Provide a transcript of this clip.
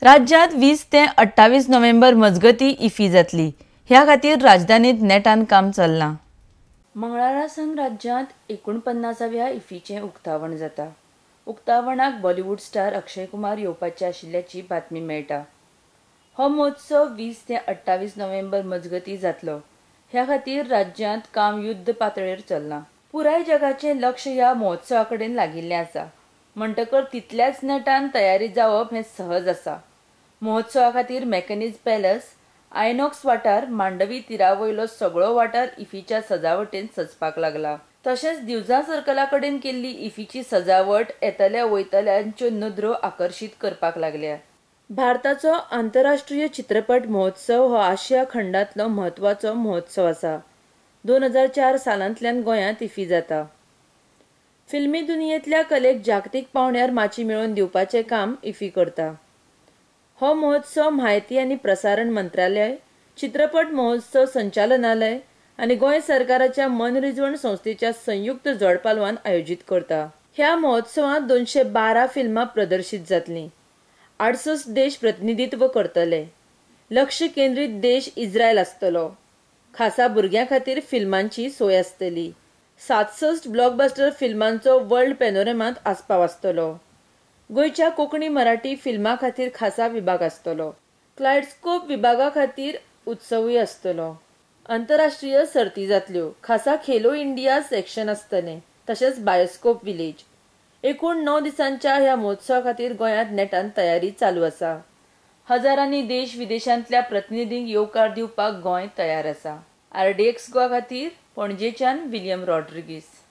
राज्यात 20 ते 28 नोव्हेंबर मजगती इफी जातली। ह्या खातीर राजधानीत नेटान काम चल्लां। मंगळारा सावन राज्यांत 49व्या इफीचें उक्तावण जाता। उक्तावणाक बॉलिवूड स्टार अक्षय कुमार येवपाचे आशिल्ल्याची बातमी मेळटा। हो महोत्सव 20 ते 28 नोव्हेंबर मजगती जातलो। ह्या खातीर राज्यांत काम युद्ध पातळीर चल्लां। पुराय जगाचें लक्ष ह्या महोत्सवा कडेन लागिल्लें आसा। म्हणटकर तितल्याच नेटान तयारी जावप हें सहज आसा। महोत्सवा खातीर मॅकॅनिज पॅलस, आयनॉक्स वाठार, मांडवी तीरावयलो सगळो वाठार इफीच्या सजावटेन सजपाक लागला। तशेंच दिवजा सर्कला कडेन केल्ली इफीची सजावट येतल्या वयतल्यांच्यो नदरो आकर्शीत करपाक लागल्या। भारताचो आंतरराष्ट्रीय चित्रपट महोत्सव हो आशिया खंडांतलो म्हत्वाचो महोत्सव आसा। 2004 सालांतल्यान गोंयांत इफी जाता। फिल्मी दुनियेंतल्या कलेक जागतीक पावंड्यार माची मेळोवन दिवपाचें काम इफी करता। हो महोत्सव म्हायती आनी प्रसारण मंत्रालय, चित्रपट महोत्सव संचालनालय आनी गोंय सरकाराच्या मनरिजवण संस्थेच्या संयुक्त जोडपालवान आयोजीत करता। ह्या महोत्सवांत 212 फिल्मां प्रदर्शीत जातलीं। 68 देश प्रतिनिधित्व करतले। लक्ष केंद्रीत देश इस्रायल आसतलो। खासा भुरग्यां खातीर फिल्मांची सोय आसतली। 67 ब्लॉकबस्टर फिल्मांचो वर्ल्ड पॅनोरमांत आस्पाव आसतलो। गोंयच्या कोंकणी मराठी फिल्मां खातीर खासा विभाग आसतलो। क्लायडस्कोप विभागा खातीर उत्सवूय आसतलो। आंतरराष्ट्रीय सर्ती जातल्यो। खासा खेलो इंडिया सेक्शन आसतलें। तशेंच बायोस्कोप विलेज। एकूण 9 दिसांच्या ह्या महोत्सवा खातीर गोंयांत नेटान तयारी चालू आसा। हजारांनी देश विदेशांतल्या प्रतिनिधींक येवकार दिवपाक गोंय तयार आसा। RDX गोवा खातीर पणजेच्यान विलियम रॉड्रिगीस।